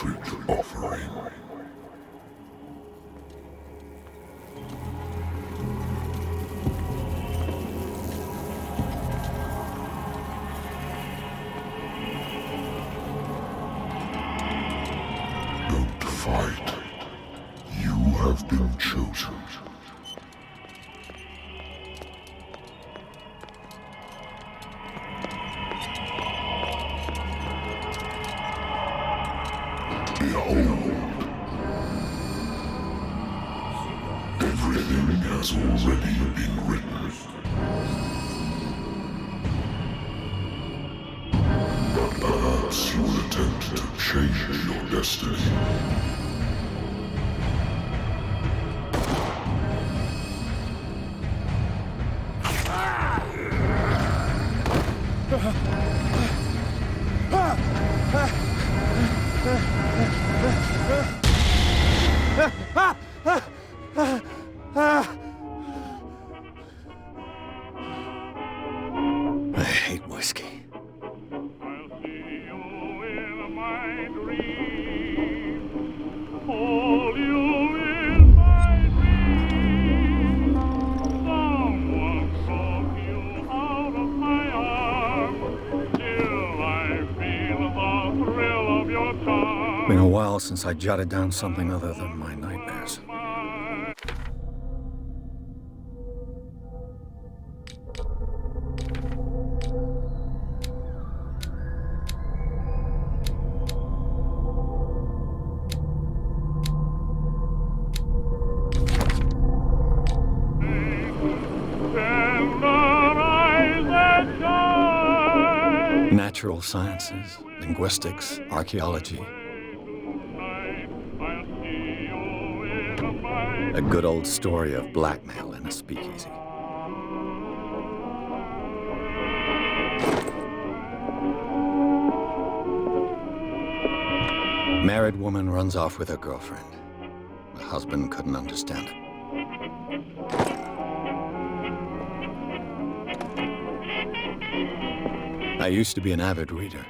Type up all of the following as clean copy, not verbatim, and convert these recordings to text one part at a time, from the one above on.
sacred offering. Don't fight. You have been chosen. Behold. Everything has already been written. But perhaps you will attempt to change your destiny. I hate whiskey. Been a while since I jotted down something other than my nightmares. Natural sciences, linguistics, archaeology. A good old story of blackmail in a speakeasy. Married woman runs off with her girlfriend. The husband couldn't understand it. I used to be an avid reader.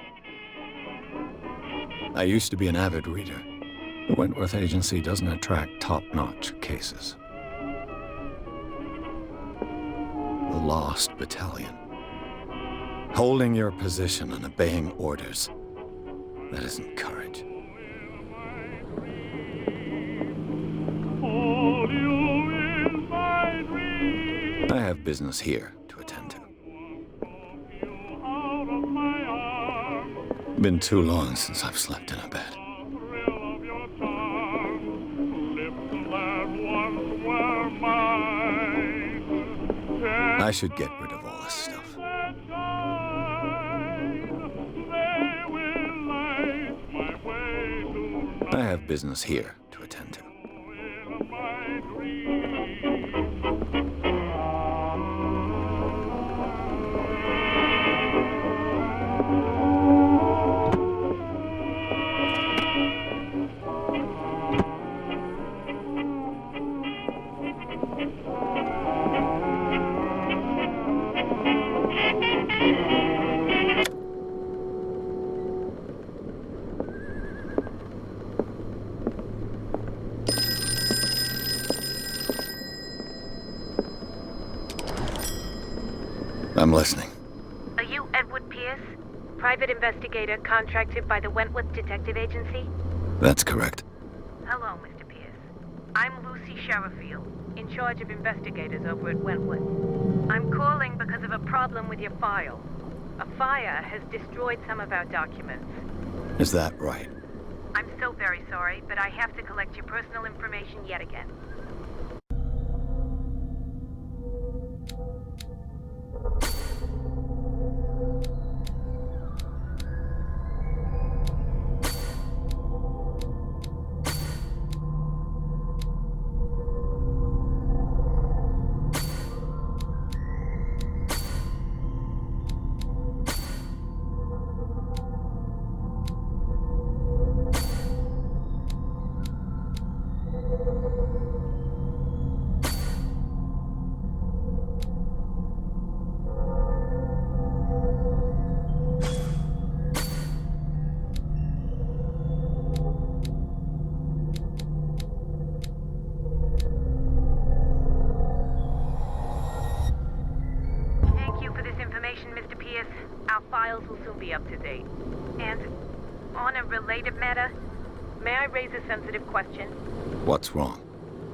The Wentworth Agency doesn't attract top-notch cases. The Lost Battalion. Holding your position and obeying orders. That isn't courage. I have business here to attend to. Been too long since I've slept in a bed. I should get rid of all this stuff. I have business here to attend to. I'm listening. Are you Edward Pierce? Private investigator contracted by the Wentworth Detective Agency? That's correct. Hello, Mr. Pierce. I'm Lucy Sherifield, in charge of investigators over at Wentworth. I'm calling because of a problem with your file. A fire has destroyed some of our documents. Is that right? I'm so very sorry, but I have to collect your personal information yet again. Mr. Pierce, our files will soon be up to date. And on a related matter, may I raise a sensitive question? What's wrong?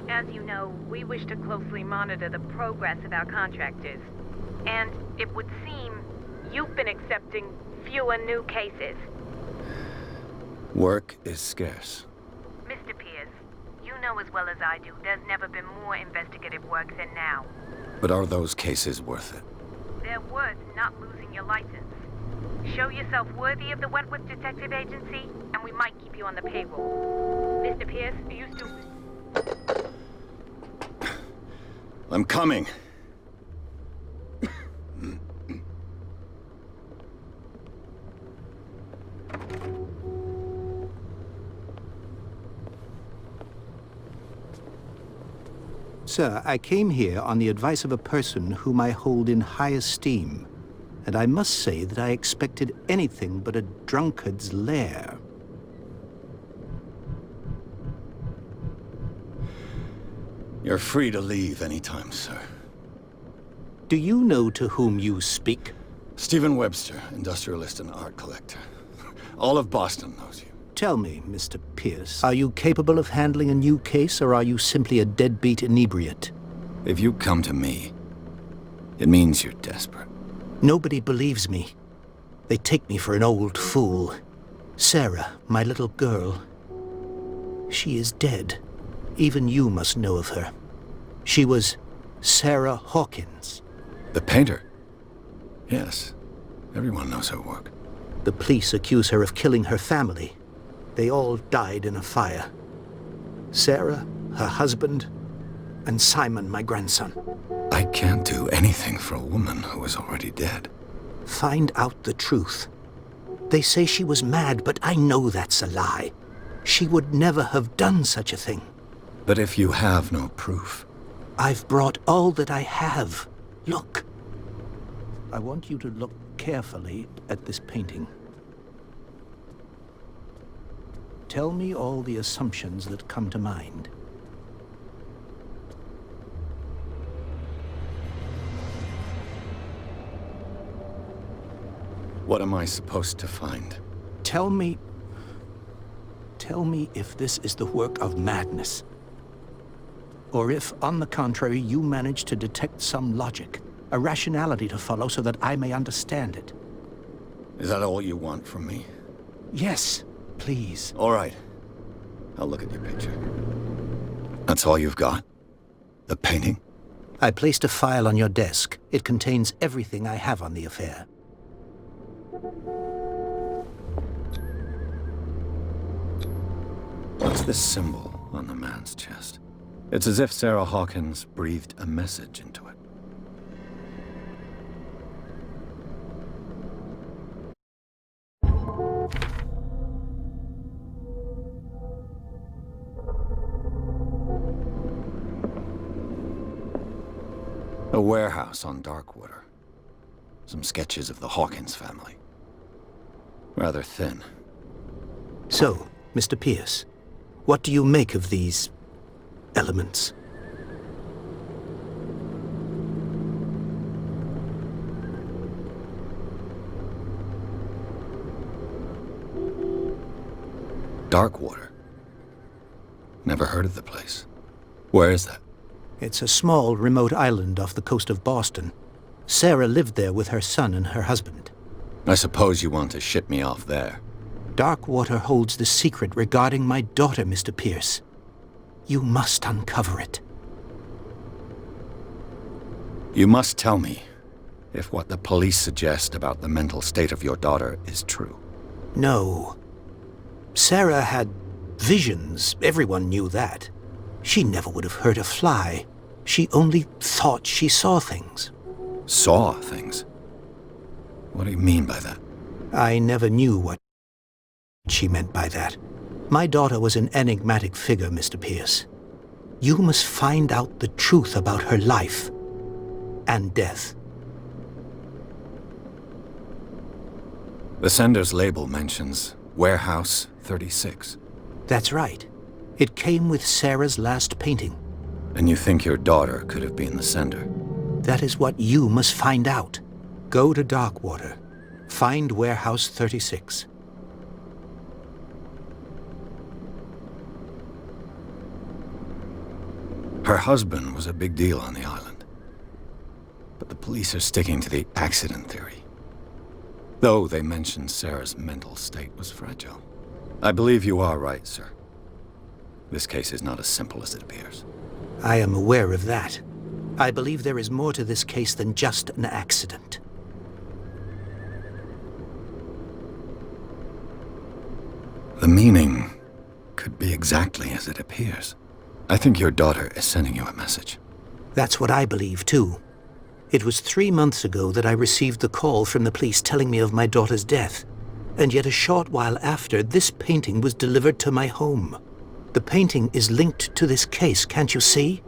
As you know, we wish to closely monitor the progress of our contractors. And it would seem you've been accepting fewer new cases. Work is scarce. Mr. Pierce, you know as well as I do, there's never been more investigative work than now. But are those cases worth it? They're worth not losing your license. Show yourself worthy of the Wentworth Detective Agency, and we might keep you on the payroll. Mr. Pierce, you still... I'm coming. Sir, I came here on the advice of a person whom I hold in high esteem, and I must say that I expected anything but a drunkard's lair. You're free to leave anytime, sir. Do you know to whom you speak? Stephen Webster, industrialist and art collector. All of Boston knows you. Tell me, Mr. Pierce, are you capable of handling a new case, or are you simply a deadbeat inebriate? If you come to me, it means you're desperate. Nobody believes me. They take me for an old fool. Sarah, my little girl, she is dead. Even you must know of her. She was Sarah Hawkins. The painter? Yes. Everyone knows her work. The police accuse her of killing her family. They all died in a fire. Sarah, her husband, and Simon, my grandson. I can't do anything for a woman who is already dead. Find out the truth. They say she was mad, but I know that's a lie. She would never have done such a thing. But if you have no proof... I've brought all that I have. Look. I want you to look carefully at this painting. Tell me all the assumptions that come to mind. What am I supposed to find? Tell me if this is the work of madness. Or if, on the contrary, you manage to detect some logic, a rationality to follow so that I may understand it. Is that all you want from me? Yes, please. All right. I'll look at your picture. That's all you've got? The painting? I placed a file on your desk. It contains everything I have on the affair. What's this symbol on the man's chest? It's as if Sarah Hawkins breathed a message into it. A warehouse on Darkwater. Some sketches of the Hawkins family. Rather thin. So, Mr. Pierce, what do you make of these elements? Darkwater? Never heard of the place. Where is that? It's a small, remote island off the coast of Boston. Sarah lived there with her son and her husband. I suppose you want to ship me off there. Darkwater holds the secret regarding my daughter, Mr. Pierce. You must uncover it. You must tell me if what the police suggest about the mental state of your daughter is true. No. Sarah had visions. Everyone knew that. She never would have hurt a fly. She only thought she saw things. Saw things? What do you mean by that? I never knew what she meant by that. My daughter was an enigmatic figure, Mr. Pierce. You must find out the truth about her life and death. The sender's label mentions Warehouse 36. That's right. It came with Sarah's last painting. And you think your daughter could have been the sender? That is what you must find out. Go to Darkwater. Find Warehouse 36. Her husband was a big deal on the island. But the police are sticking to the accident theory. Though they mentioned Sarah's mental state was fragile. I believe you are right, sir. This case is not as simple as it appears. I am aware of that. I believe there is more to this case than just an accident. The meaning could be exactly as it appears. I think your daughter is sending you a message. That's what I believe, too. It was 3 months ago that I received the call from the police telling me of my daughter's death. And yet a short while after, this painting was delivered to my home. The painting is linked to this case, can't you see?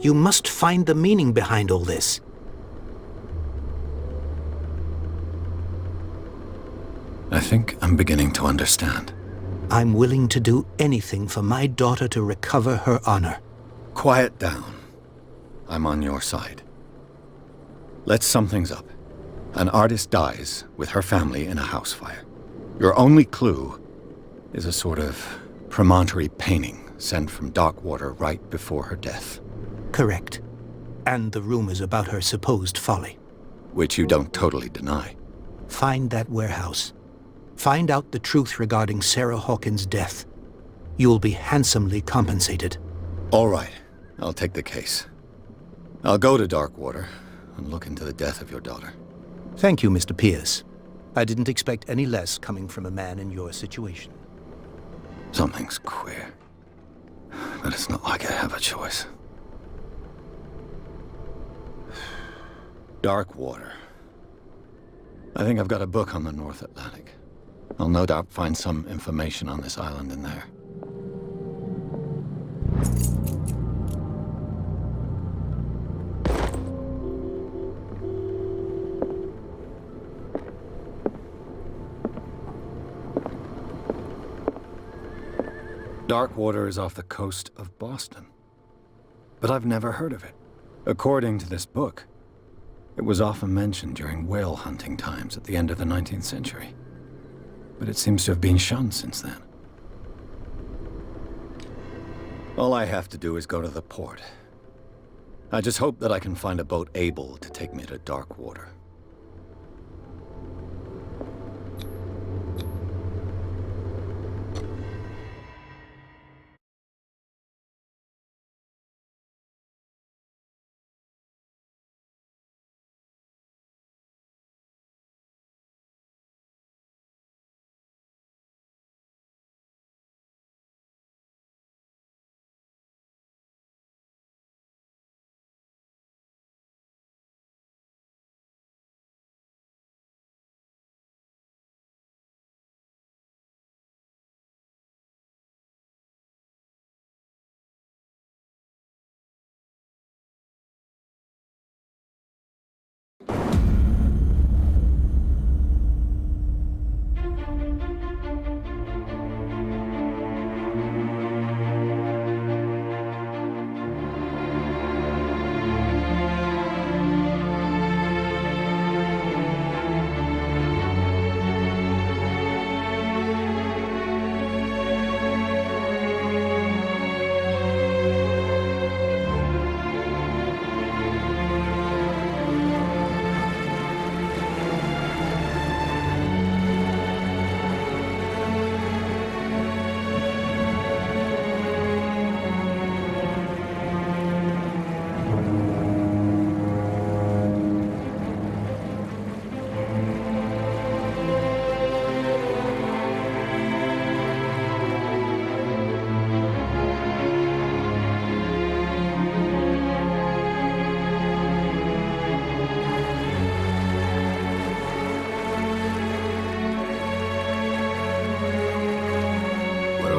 You must find the meaning behind all this. I think I'm beginning to understand. I'm willing to do anything for my daughter to recover her honor. Quiet down. I'm on your side. Let's sum things up. An artist dies with her family in a house fire. Your only clue is a sort of promontory painting sent from Darkwater right before her death. Correct. And the rumors about her supposed folly. Which you don't totally deny. Find that warehouse. Find out the truth regarding Sarah Hawkins' death. You'll be handsomely compensated. All right. I'll take the case. I'll go to Darkwater and look into the death of your daughter. Thank you, Mr. Pierce. I didn't expect any less coming from a man in your situation. Something's queer. But it's not like I have a choice. Darkwater. I think I've got a book on the North Atlantic. I'll no doubt find some information on this island in there. Darkwater is off the coast of Boston. But I've never heard of it. According to this book, it was often mentioned during whale hunting times at the end of the 19th century. But it seems to have been shunned since then. All I have to do is go to the port. I just hope that I can find a boat able to take me to Darkwater.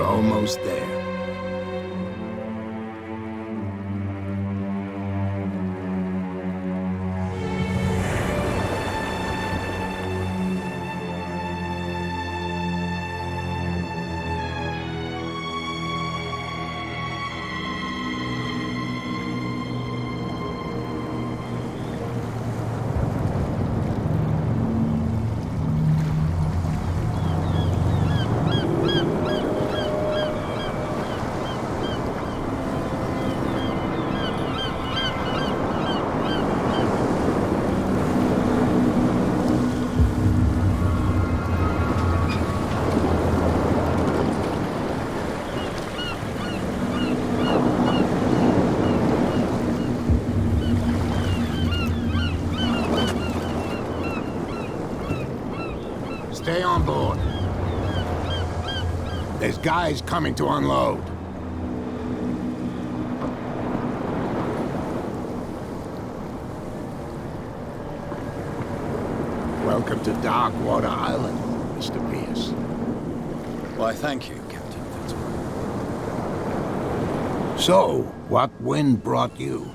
Almost there. Stay on board. There's guys coming to unload. Welcome to Darkwater Island, Mr. Pierce. Why, thank you, Captain Fitzroy. So, what wind brought you?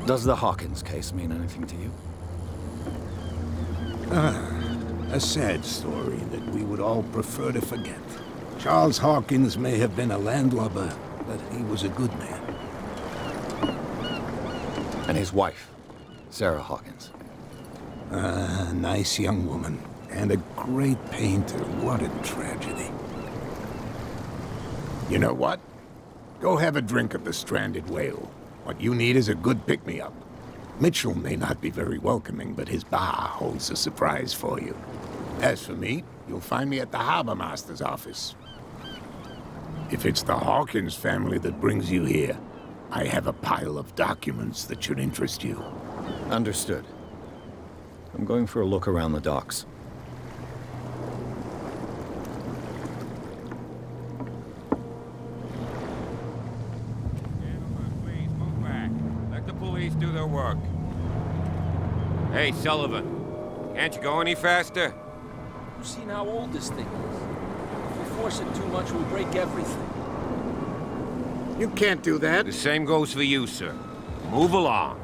Does the Hawkins case mean anything to you? A sad story that we would all prefer to forget. Charles Hawkins may have been a landlubber, but he was a good man. And his wife, Sarah Hawkins. A nice young woman, and a great painter. What a tragedy. You know what? Go have a drink of the stranded whale. What you need is a good pick-me-up. Mitchell may not be very welcoming, but his bar holds a surprise for you. As for me, you'll find me at the Harbor Master's office. If it's the Hawkins family that brings you here, I have a pile of documents that should interest you. Understood. I'm going for a look around the docks. Gentlemen, please move back. Let the police do their work. Hey, Sullivan. Can't you go any faster? You've seen how old this thing is. If we force it too much, we'll break everything. You can't do that. The same goes for you, sir. Move along.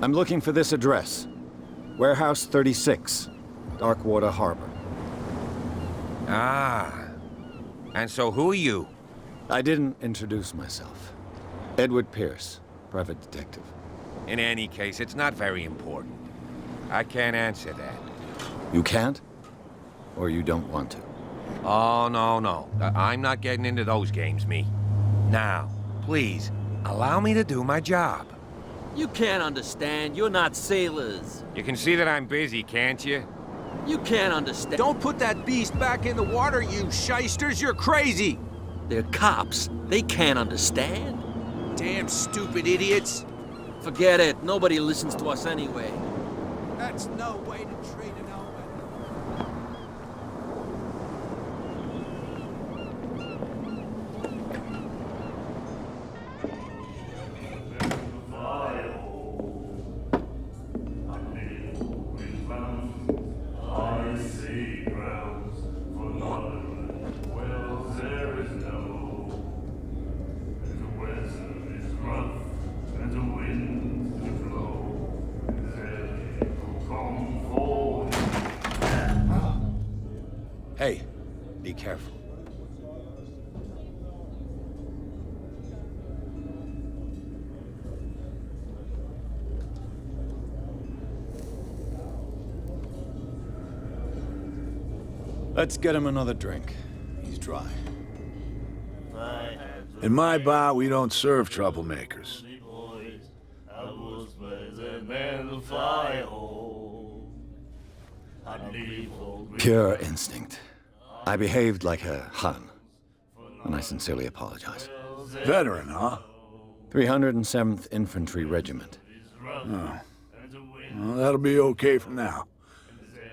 I'm looking for this address. Warehouse 36, Darkwater Harbor. Ah. And so who are you? I didn't introduce myself. Edward Pierce, private detective. In any case, it's not very important. I can't answer that. You can't? Or you don't want to? Oh, no. I'm not getting into those games, me. Now, please, allow me to do my job. You can't understand. You're not sailors. You can see that I'm busy, can't you? You can't understand. Don't put that beast back in the water, you shysters! You're crazy! They're cops. They can't understand. Damn stupid idiots! Forget it. Nobody listens to us anyway. That's no way to treat an omen. Hey, be careful. Let's get him another drink. He's dry. In my bar, we don't serve troublemakers. Pure instinct. I behaved like a Hun, and I sincerely apologize. Veteran, huh? 307th Infantry Regiment. Oh. Well, that'll be okay for now.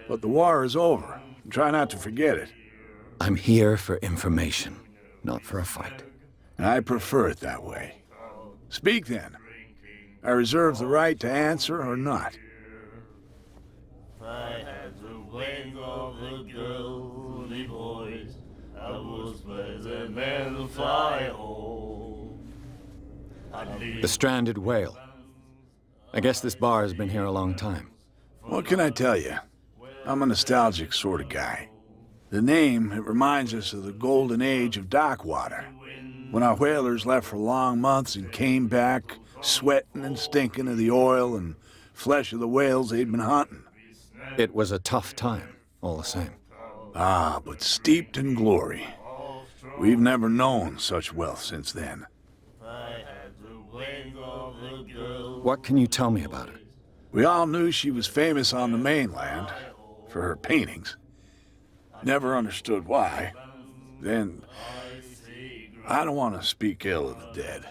But the war is over. Try not to forget it. I'm here for information, not for a fight. I prefer it that way. Speak then. I reserve the right to answer or not. I had the wings of the girly boys. I was the man to fly home. The stranded whale. I guess this bar has been here a long time. What can I tell you? I'm a nostalgic sort of guy. The name, it reminds us of the golden age of Darkwater, when our whalers left for long months and came back sweating and stinking of the oil and flesh of the whales they'd been hunting. It was a tough time, all the same. Ah, but steeped in glory. We've never known such wealth since then. What can you tell me about it? We all knew she was famous on the mainland for her paintings. Never understood why. Then, I don't want to speak ill of the dead.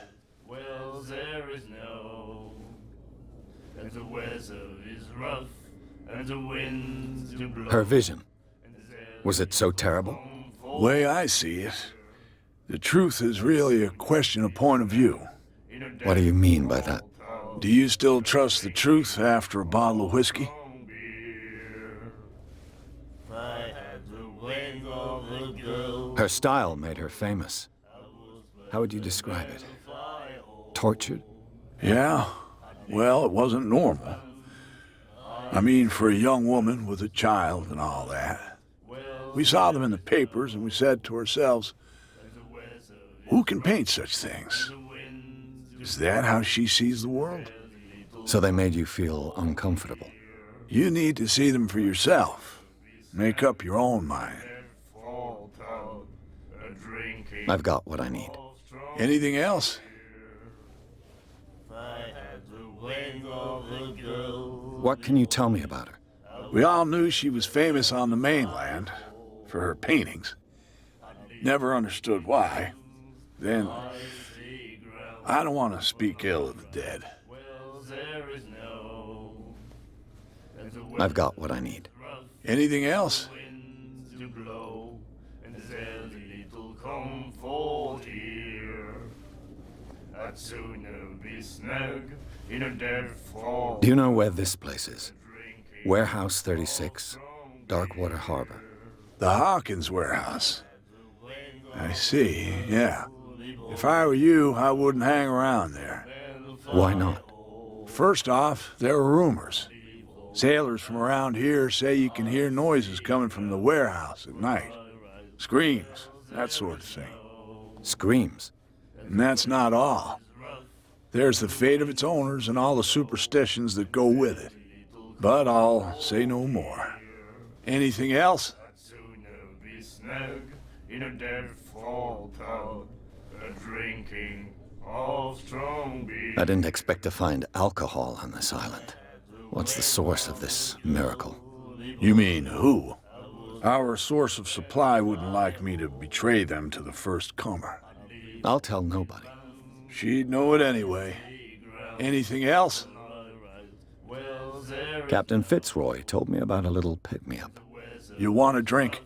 and the weather is rough, and the winds do blow. Her vision. Was it so terrible? The way I see it, the truth is really a question of point of view. What do you mean by that? Do you still trust the truth after a bottle of whiskey? I had the wing of a girl. Her style made her famous. How would you describe it? Tortured? Yeah, well, it wasn't normal. I mean, for a young woman with a child and all that. We saw them in the papers and we said to ourselves, who can paint such things? Is that how she sees the world? So they made you feel uncomfortable. You need to see them for yourself. Make up your own mind. I've got what I need. Anything else? What can you tell me about her? We all knew she was famous on the mainland for her paintings. Never understood why. Then, I don't want to speak ill of the dead. I've got what I need. Anything else? Do you know where this place is? Warehouse 36, Darkwater Harbor. The Hawkins warehouse. I see, yeah. If I were you, I wouldn't hang around there. Why not? First off, there are rumors. Sailors from around here say you can hear noises coming from the warehouse at night. Screams, that sort of thing. Screams? And that's not all. There's the fate of its owners and all the superstitions that go with it. But I'll say no more. Anything else? I didn't expect to find alcohol on this island. What's the source of this miracle? You mean who? Our source of supply wouldn't like me to betray them to the first comer. I'll tell nobody. She'd know it anyway. Anything else? Captain Fitzroy told me about a little pick-me-up. You want a drink?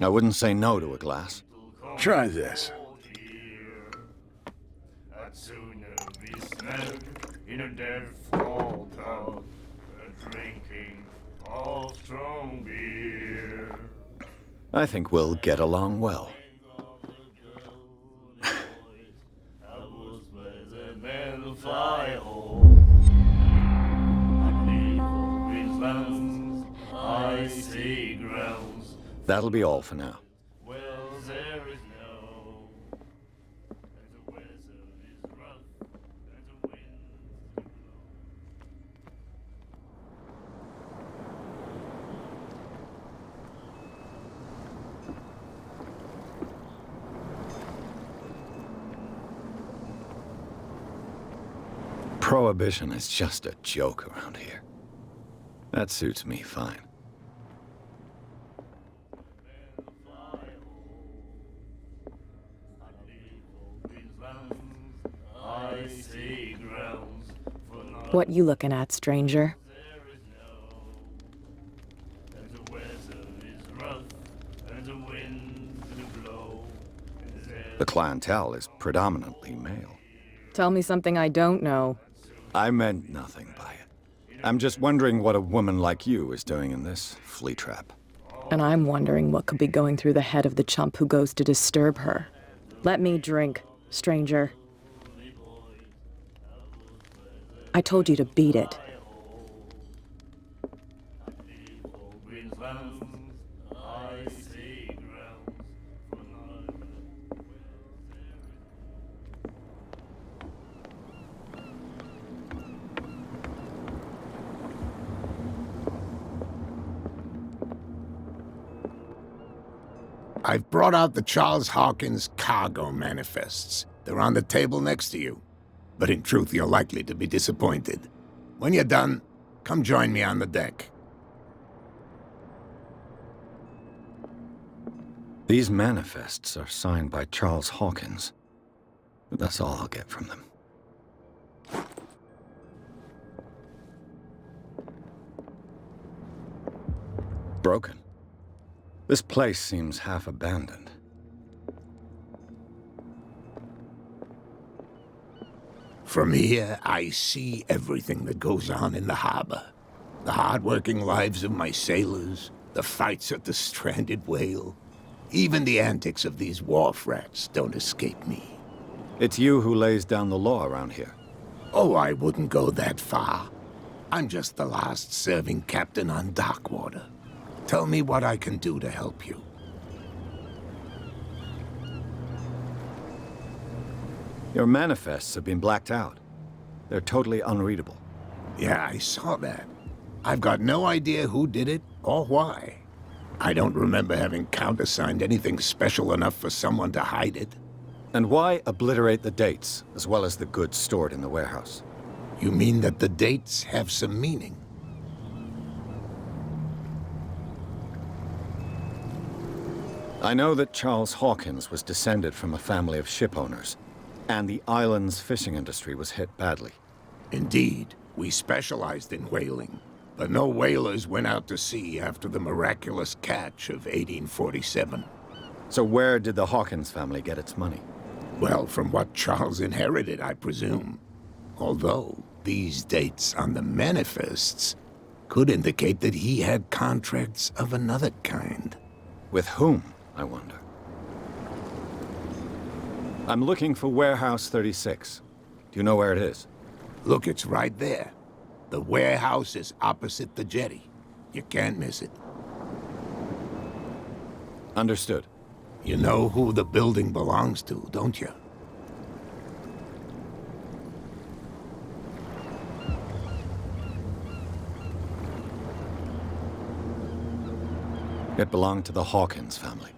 I wouldn't say no to a glass. Try this. I think we'll get along well. That'll be all for now. Prohibition is just a joke around here. That suits me fine. What you looking at, stranger? The clientele is predominantly male. Tell me something I don't know. I meant nothing by it. I'm just wondering what a woman like you is doing in this flea trap. And I'm wondering what could be going through the head of the chump who goes to disturb her. Let me drink, stranger. I told you to beat it. I've brought out the Charles Hawkins cargo manifests. They're on the table next to you. But in truth, you're likely to be disappointed. When you're done, come join me on the deck. These manifests are signed by Charles Hawkins. But that's all I'll get from them. Broken. This place seems half abandoned. From here, I see everything that goes on in the harbor. The hard-working lives of my sailors, the fights at the stranded whale. Even the antics of these wharf rats don't escape me. It's you who lays down the law around here. Oh, I wouldn't go that far. I'm just the last serving captain on Darkwater. Tell me what I can do to help you. Your manifests have been blacked out. They're totally unreadable. Yeah, I saw that. I've got no idea who did it or why. I don't remember having countersigned anything special enough for someone to hide it. And why obliterate the dates, as well as the goods stored in the warehouse? You mean that the dates have some meaning? I know that Charles Hawkins was descended from a family of ship owners, and the island's fishing industry was hit badly. Indeed, we specialized in whaling, but no whalers went out to sea after the miraculous catch of 1847. So where did the Hawkins family get its money? Well, from what Charles inherited, I presume. Although, these dates on the manifests could indicate that he had contracts of another kind. With whom, I wonder? I'm looking for Warehouse 36. Do you know where it is? Look, it's right there. The warehouse is opposite the jetty. You can't miss it. Understood. You know who the building belongs to, don't you? It belonged to the Hawkins family.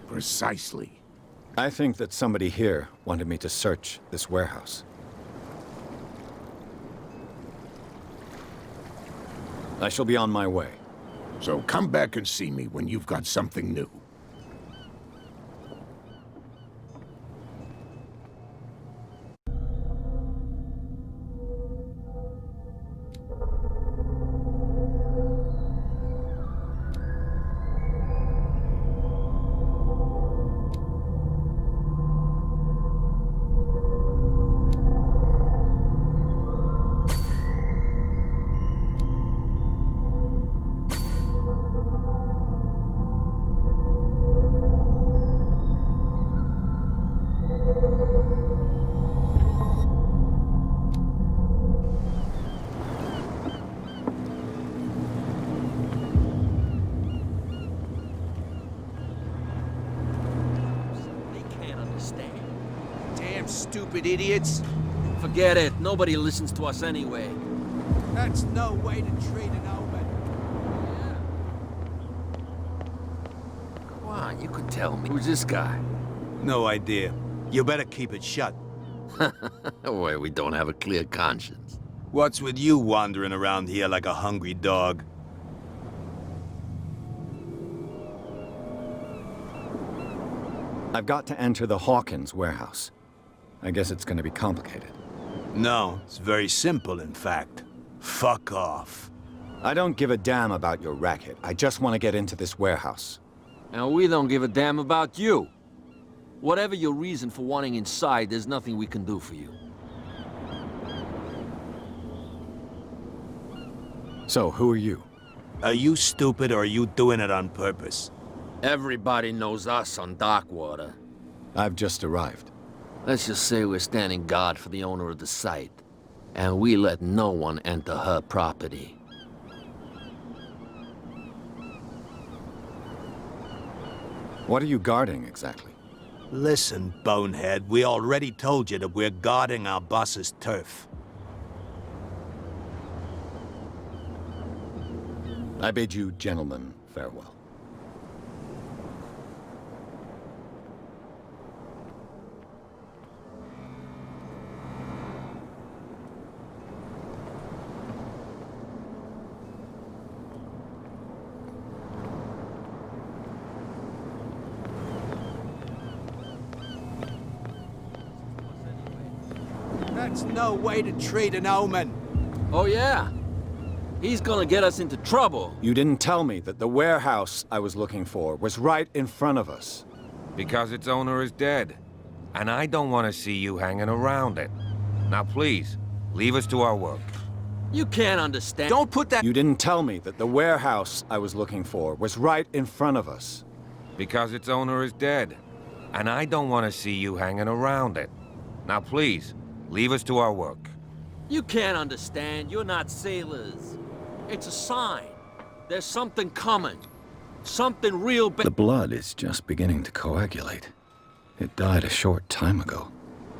Precisely. I think that somebody here wanted me to search this warehouse. I shall be on my way. So come back and see me when you've got something new. Stupid idiots. Forget it. Nobody listens to us anyway. That's no way to treat an omen. Come on, you could tell me. Who's this guy? No idea. You better keep it shut. Well, we don't have a clear conscience. What's with you wandering around here like a hungry dog? I've got to enter the Hawkins warehouse. I guess it's going to be complicated. No, it's very simple, in fact. Fuck off. I don't give a damn about your racket. I just want to get into this warehouse. And we don't give a damn about you. Whatever your reason for wanting inside, there's nothing we can do for you. So, who are you? Are you stupid or are you doing it on purpose? Everybody knows us on Darkwater. I've just arrived. Let's just say we're standing guard for the owner of the site. And we let no one enter her property. What are you guarding, exactly? Listen, bonehead, we already told you that we're guarding our boss's turf. I bid you gentlemen farewell. That's no way to treat an omen. Oh, yeah? He's gonna get us into trouble. You didn't tell me that the warehouse I was looking for was right in front of us. Because its owner is dead. And I don't want to see you hanging around it. Now please, leave us to our work. You can't understand. Don't put that... You didn't tell me that the warehouse I was looking for was right in front of us. Because its owner is dead. And I don't want to see you hanging around it. Now please, leave us to our work. You can't understand. You're not sailors. It's a sign. There's something coming. Something real bad. The blood is just beginning to coagulate. It died a short time ago.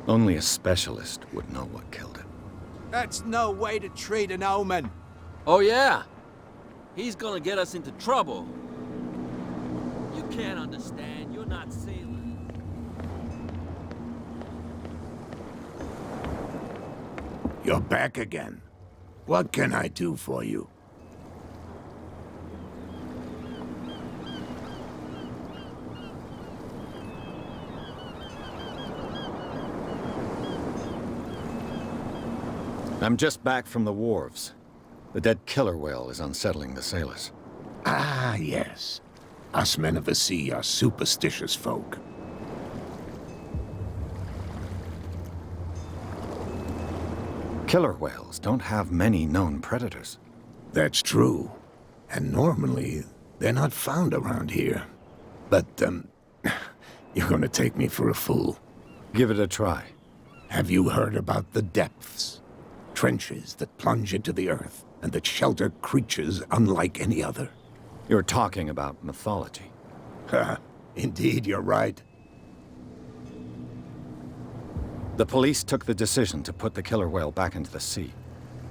Only a specialist would know what killed it. That's no way to treat an omen. Oh, yeah? He's gonna get us into trouble. You can't understand. You're not sailors. You're back again. What can I do for you? I'm just back from the wharves. The dead killer whale is unsettling the sailors. Ah, yes. Us men of the sea are superstitious folk. Killer whales don't have many known predators. That's true. And normally, they're not found around here. But, you're gonna take me for a fool. Give it a try. Have you heard about the depths? Trenches that plunge into the earth and that shelter creatures unlike any other. You're talking about mythology. Indeed, you're right. The police took the decision to put the killer whale back into the sea.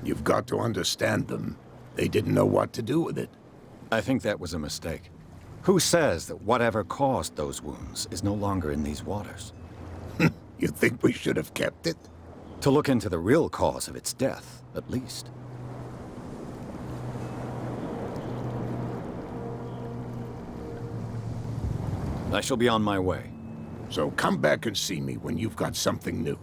You've got to understand them. They didn't know what to do with it. I think that was a mistake. Who says that whatever caused those wounds is no longer in these waters? You think we should have kept it? To look into the real cause of its death, at least. I shall be on my way. So come back and see me when you've got something new.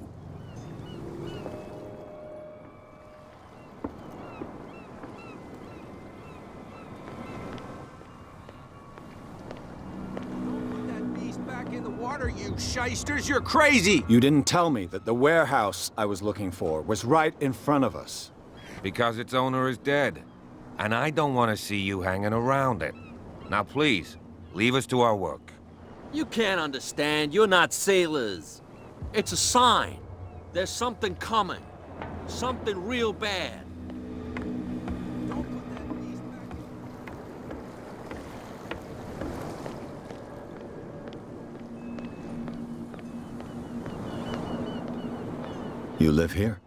Put that beast back in the water, you shysters! You're crazy! You didn't tell me that the warehouse I was looking for was right in front of us. Because its owner is dead. And I don't want to see you hanging around it. Now please, leave us to our work. You can't understand. You're not sailors. It's a sign. There's something coming. Something real bad. Don't put that beast back... You live here?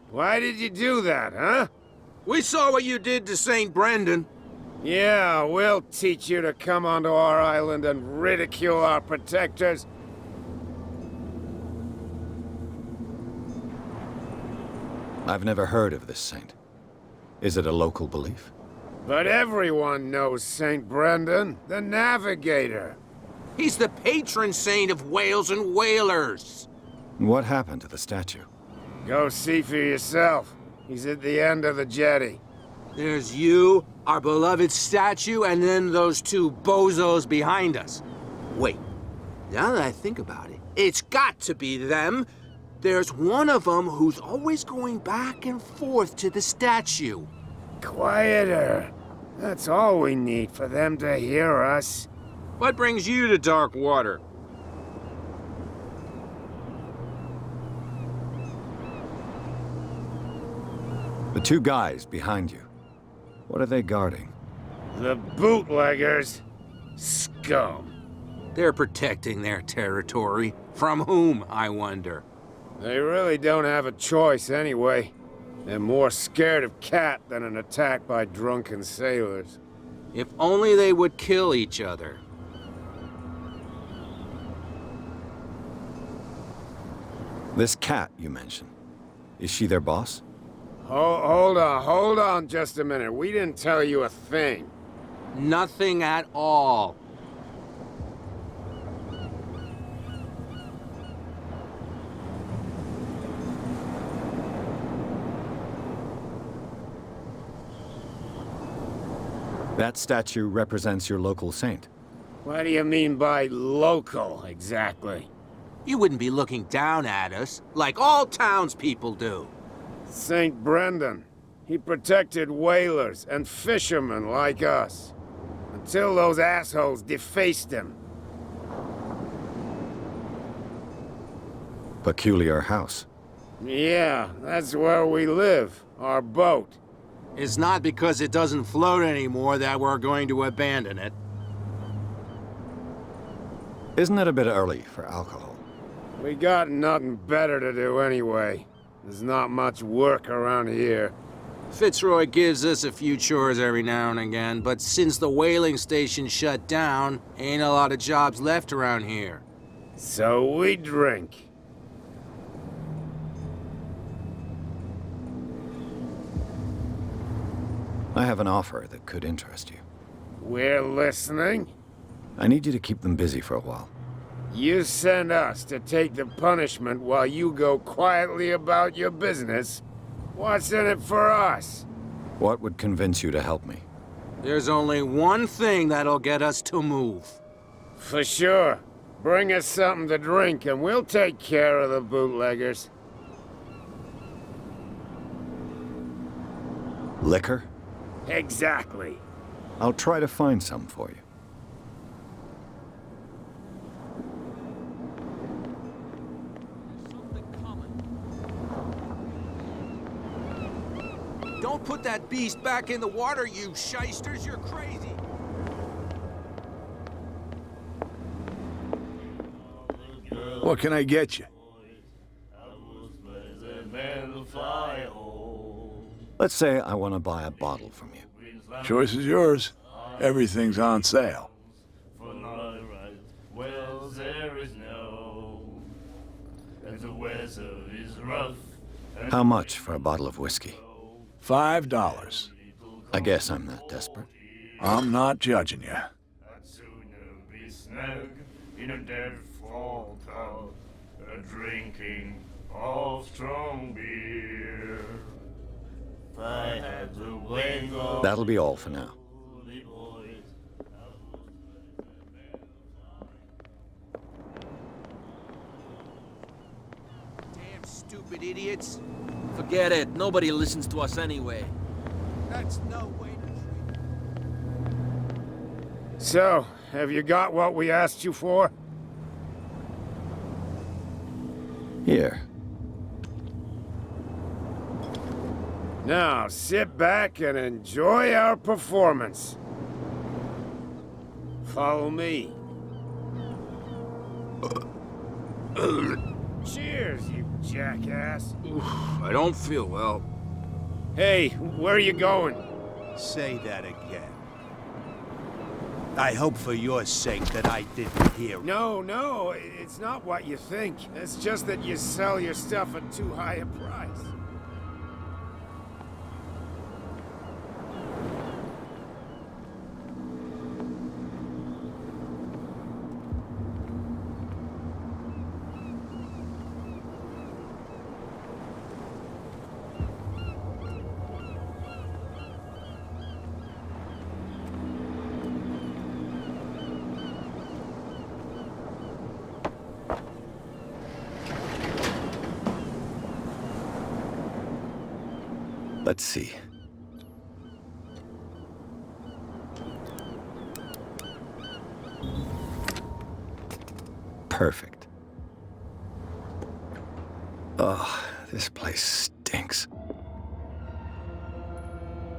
Why did you do that, huh? We saw what you did to St. Brendan. Yeah, we'll teach you to come onto our island and ridicule our protectors. I've never heard of this saint. Is it a local belief? But everyone knows St. Brendan, the navigator. He's the patron saint of whales and whalers. What happened to the statue? Go see for yourself. He's at the end of the jetty. There's you, our beloved statue, and then those two bozos behind us. Wait, now that I think about it, it's got to be them. There's one of them who's always going back and forth to the statue. Quieter. That's all we need for them to hear us. What brings you to dark water? The two guys behind you. What are they guarding? The bootleggers. Scum. They're protecting their territory. From whom, I wonder? They really don't have a choice anyway. They're more scared of Cat than an attack by drunken sailors. If only they would kill each other. This Cat you mentioned. Is she their boss? Hold on just a minute. We didn't tell you a thing. Nothing at all. That statue represents your local saint. What do you mean by local, exactly? You wouldn't be looking down at us, like all townspeople do. St. Brendan. He protected whalers and fishermen like us. Until those assholes defaced him. Peculiar house. Yeah, that's where we live. Our boat. It's not because it doesn't float anymore that we're going to abandon it. Isn't it a bit early for alcohol? We got nothing better to do anyway. There's not much work around here. Fitzroy gives us a few chores every now and again, but since the whaling station shut down, ain't a lot of jobs left around here. So we drink. I have an offer that could interest you. We're listening. I need you to keep them busy for a while. You send us to take the punishment while you go quietly about your business. What's in it for us? What would convince you to help me? There's only one thing that'll get us to move. For sure. Bring us something to drink and we'll take care of the bootleggers. Liquor? Exactly. I'll try to find some for you. Don't put that beast back in the water, you shysters! You're crazy! What can I get you? Let's say I want to buy a bottle from you. Choice is yours. Everything's on sale. How much for a bottle of whiskey? $5. I guess I'm not desperate. I'm not judging you. Drinking of strong beer. I had the wing of That'll be all for now. Damn stupid idiots. Forget it. Nobody listens to us anyway. That's no way to treat. So, have you got what we asked you for? Here. Now, sit back and enjoy our performance. Follow me. Cheers, you jackass. I don't feel well. Hey, where are you going? Say that again. I hope for your sake that I didn't hear. No, it's not what you think. It's just that you sell your stuff at too high a price. Let's see. Perfect. Oh, this place stinks.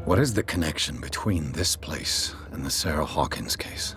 What is the connection between this place and the Sarah Hawkins case?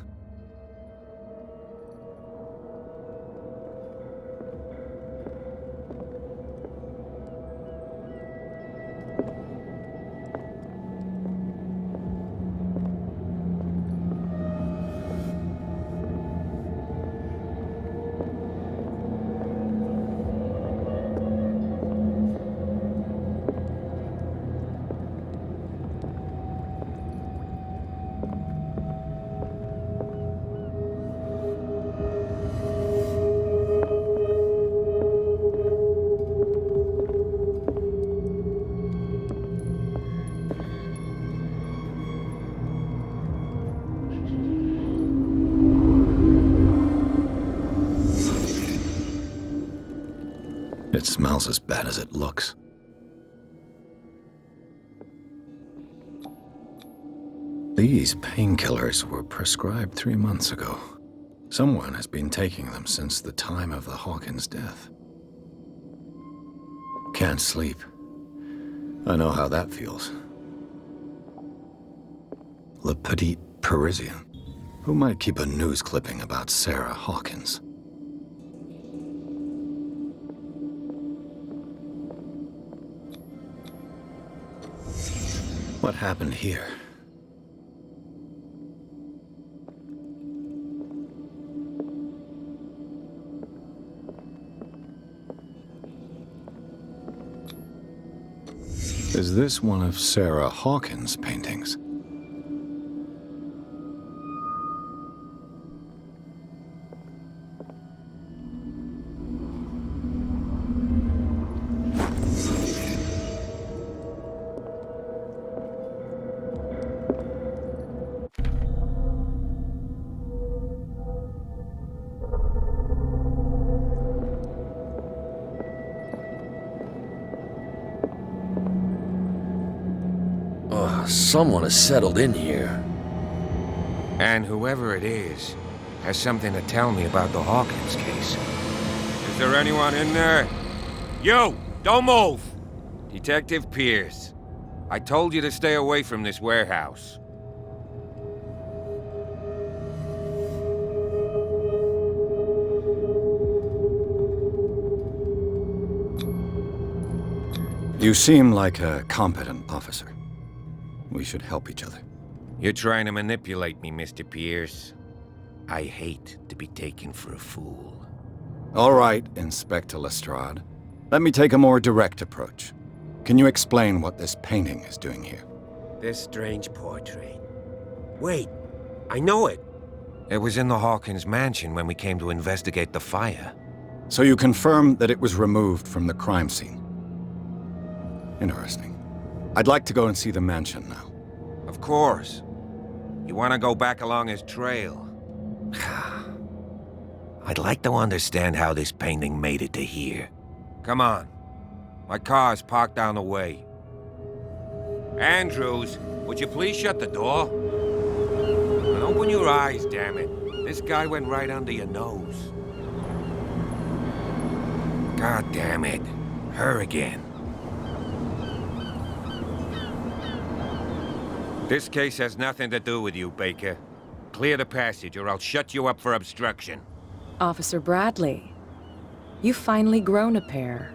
smells as bad as it looks. These painkillers were prescribed 3 months ago. Someone has been taking them since the time of the Hawkins' death. Can't sleep. I know how that feels. Le Petit Parisien. Who might keep a news clipping about Sarah Hawkins? What happened here? Is this one of Sarah Hawkins' paintings? Someone has settled in here. And whoever it is has something to tell me about the Hawkins case. Is there anyone in there? You! Don't move! Detective Pierce. I told you to stay away from this warehouse. You seem like a competent officer. We should help each other. You're trying to manipulate me, Mr. Pierce. I hate to be taken for a fool. All right, Inspector Lestrade. Let me take a more direct approach. Can you explain what this painting is doing here? This strange portrait. Wait, I know it. It was in the Hawkins mansion when we came to investigate the fire. So you confirm that it was removed from the crime scene? Interesting. I'd like to go and see the mansion now. Of course. You want to go back along his trail? I'd like to understand how this painting made it to here. Come on. My car's parked down the way. Andrews, would you please shut the door? And open your eyes, damn it. This guy went right under your nose. God damn it. Her again. This case has nothing to do with you, Baker. Clear the passage, or I'll shut you up for obstruction. Officer Bradley, you've finally grown a pair.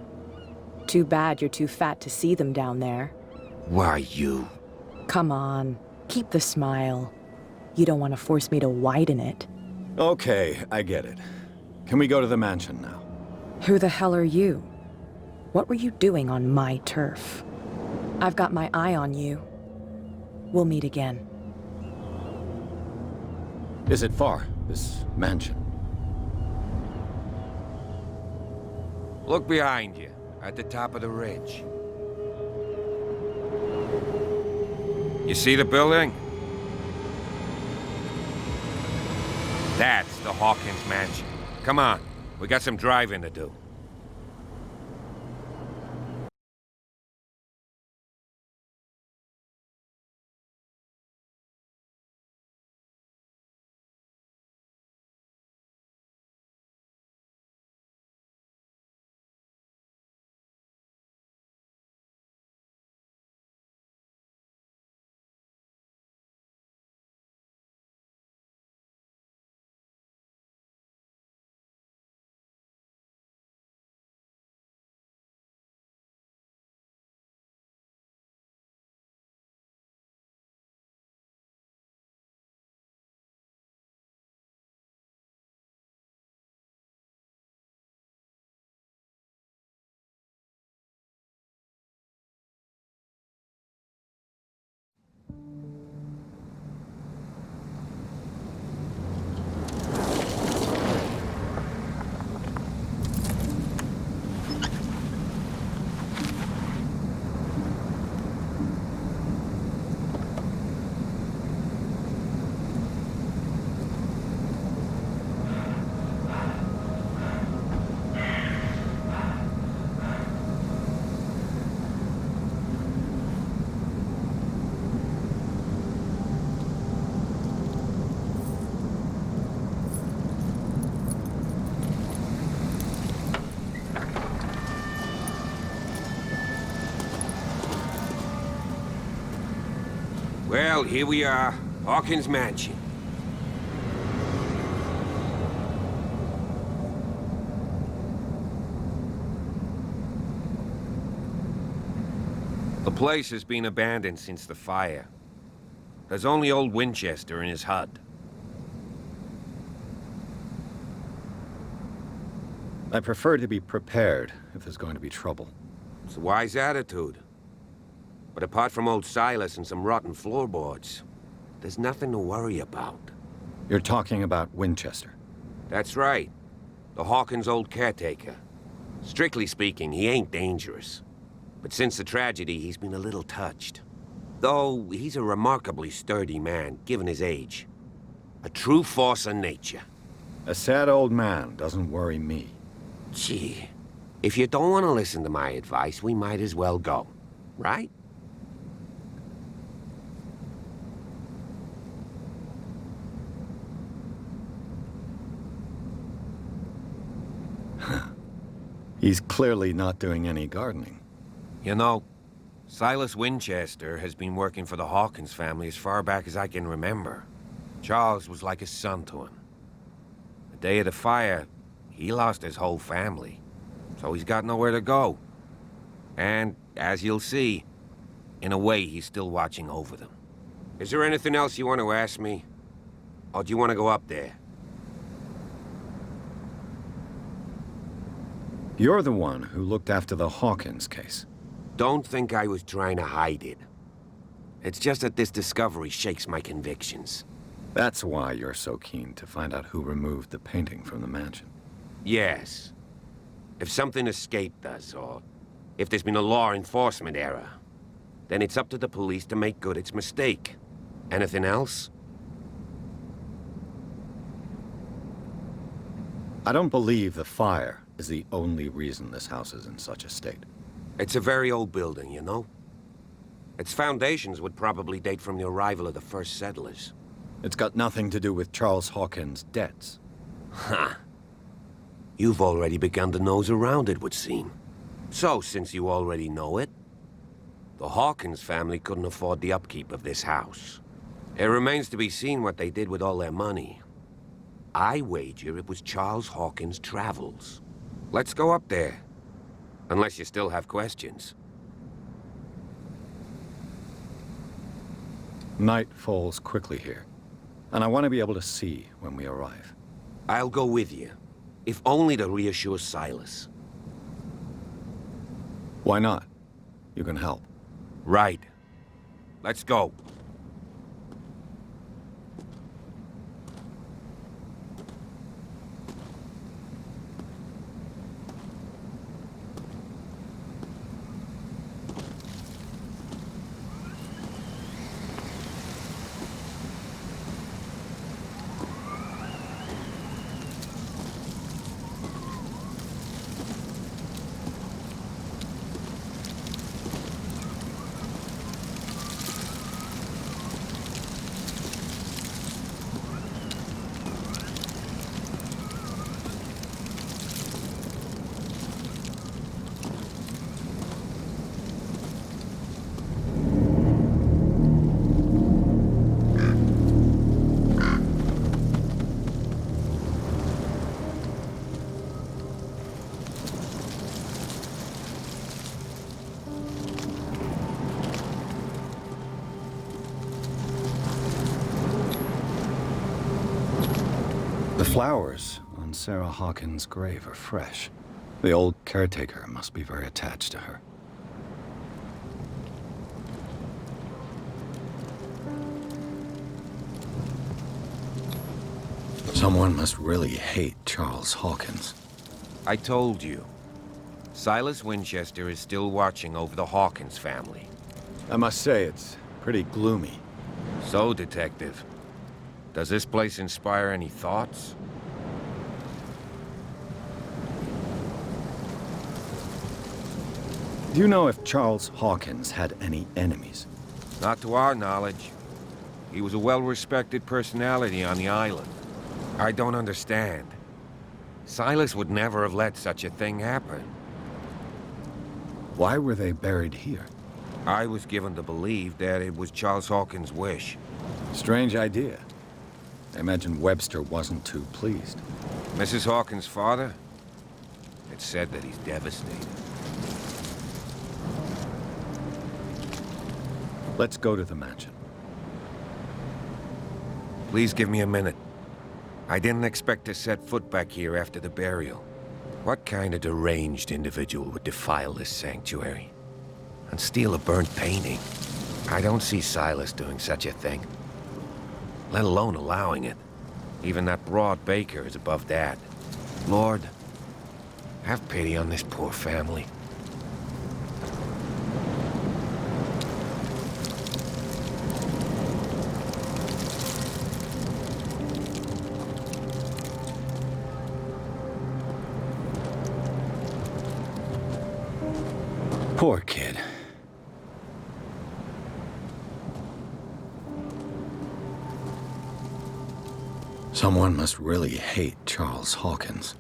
Too bad you're too fat to see them down there. Why, you? Come on, keep the smile. You don't want to force me to widen it. Okay, I get it. Can we go to the mansion now? Who the hell are you? What were you doing on my turf? I've got my eye on you. We'll meet again. Is it far, this mansion? Look behind you, at the top of the ridge. You see the building? That's the Hawkins mansion. Come on, we got some driving to do. Well, here we are. Hawkins Mansion. The place has been abandoned since the fire. There's only old Winchester in his hut. I prefer to be prepared if there's going to be trouble. It's a wise attitude. But apart from old Silas and some rotten floorboards, there's nothing to worry about. You're talking about Winchester? That's right. The Hawkins' old caretaker. Strictly speaking, he ain't dangerous. But since the tragedy, he's been a little touched. Though, he's a remarkably sturdy man, given his age. A true force of nature. A sad old man doesn't worry me. Gee, if you don't want to listen to my advice, we might as well go. Right? He's clearly not doing any gardening. You know, Silas Winchester has been working for the Hawkins family as far back as I can remember. Charles was like a son to him. The day of the fire, he lost his whole family, so he's got nowhere to go. And, as you'll see, in a way, he's still watching over them. Is there anything else you want to ask me? Or do you want to go up there? You're the one who looked after the Hawkins case. Don't think I was trying to hide it. It's just that this discovery shakes my convictions. That's why you're so keen to find out who removed the painting from the mansion. Yes. If something escaped us, or if there's been a law enforcement error, then it's up to the police to make good its mistake. Anything else? I don't believe the fire is the only reason this house is in such a state. It's a very old building, you know? Its foundations would probably date from the arrival of the first settlers. It's got nothing to do with Charles Hawkins' debts. Ha! You've already begun to nose around it, would seem. So, since you already know it, the Hawkins family couldn't afford the upkeep of this house. It remains to be seen what they did with all their money. I wager it was Charles Hawkins' travels. Let's go up there. Unless you still have questions. Night falls quickly here, and I want to be able to see when we arrive. I'll go with you, if only to reassure Silas. Why not? You can help. Right. Let's go. The flowers on Sarah Hawkins' grave are fresh. The old caretaker must be very attached to her. Someone must really hate Charles Hawkins. I told you. Silas Winchester is still watching over the Hawkins family. I must say, it's pretty gloomy. So, Detective, does this place inspire any thoughts? Do you know if Charles Hawkins had any enemies? Not to our knowledge. He was a well-respected personality on the island. I don't understand. Silas would never have let such a thing happen. Why were they buried here? I was given to believe that it was Charles Hawkins' wish. Strange idea. I imagine Webster wasn't too pleased. Mrs. Hawkins' father? It's said that he's devastated. Let's go to the mansion. Please give me a minute. I didn't expect to set foot back here after the burial. What kind of deranged individual would defile this sanctuary? And steal a burnt painting? I don't see Silas doing such a thing. Let alone allowing it. Even that broad baker is above that. Lord, have pity on this poor family. Poor kid. Someone must really hate Charles Hawkins.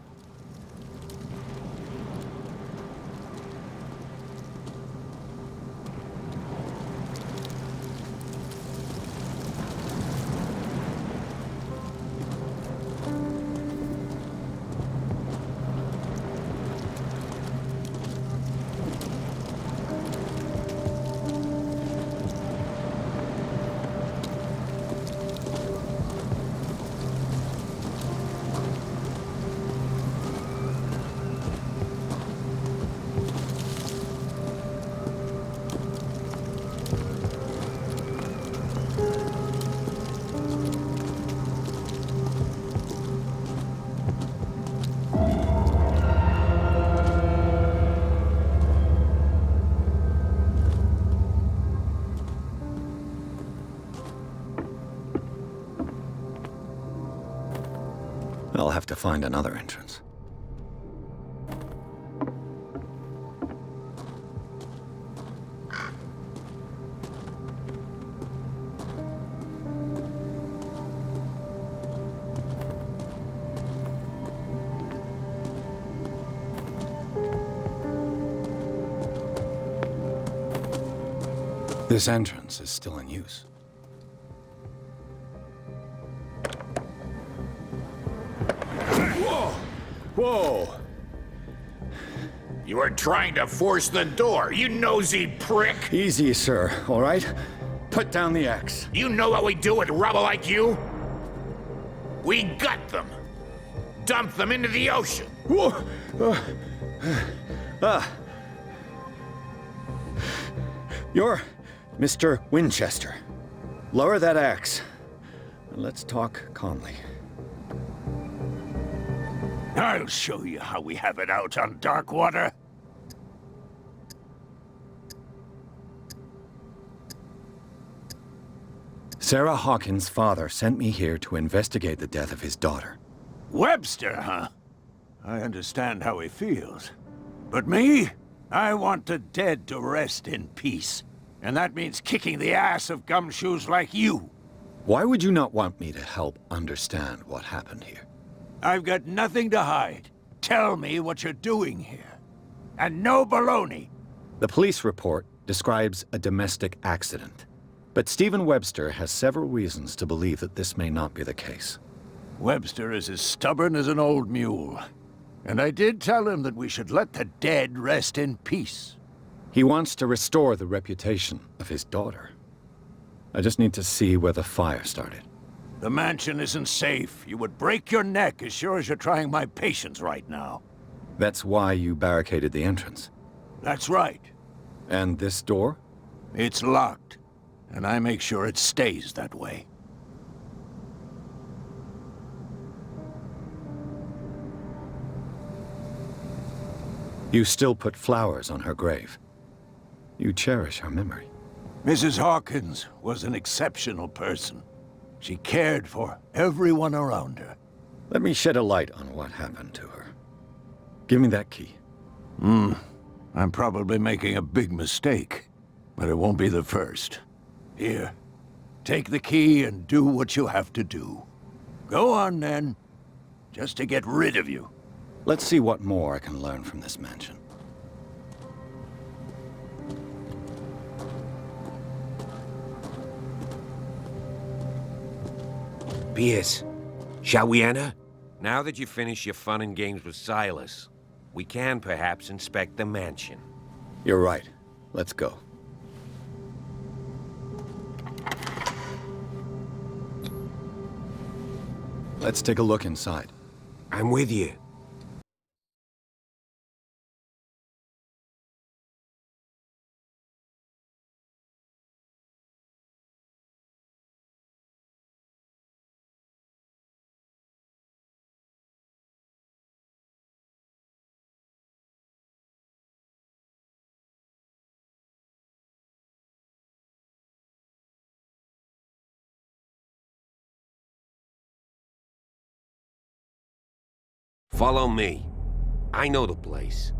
I'll have to find another entrance. This entrance is still in use. Whoa! You were trying to force the door, you nosy prick! Easy, sir, all right? Put down the axe. You know what we do with rubble like you? We gut them. Dump them into the ocean. Whoa! You're Mr. Winchester. Lower that axe. And let's talk calmly. I'll show you how we have it out on Darkwater. Sarah Hawkins' father sent me here to investigate the death of his daughter. Webster, huh? I understand how he feels. But me? I want the dead to rest in peace. And that means kicking the ass of gumshoes like you. Why would you not want me to help understand what happened here? I've got nothing to hide. Tell me what you're doing here. And no baloney. The police report describes a domestic accident. But Stephen Webster has several reasons to believe that this may not be the case. Webster is as stubborn as an old mule. And I did tell him that we should let the dead rest in peace. He wants to restore the reputation of his daughter. I just need to see where the fire started. The mansion isn't safe. You would break your neck as sure as you're trying my patience right now. That's why you barricaded the entrance. That's right. And this door? It's locked. And I make sure it stays that way. You still put flowers on her grave. You cherish her memory. Mrs. Hawkins was an exceptional person. She cared for everyone around her. Let me shed a light on what happened to her. Give me that key. I'm probably making a big mistake, but it won't be the first. Here, take the key and do what you have to do. Go on, then. Just to get rid of you. Let's see what more I can learn from this mansion. Pierce, shall we enter? Now that you finish your fun and games with Silas, we can perhaps inspect the mansion. You're right. Let's go. Let's take a look inside. I'm with you. Follow me. I know the place.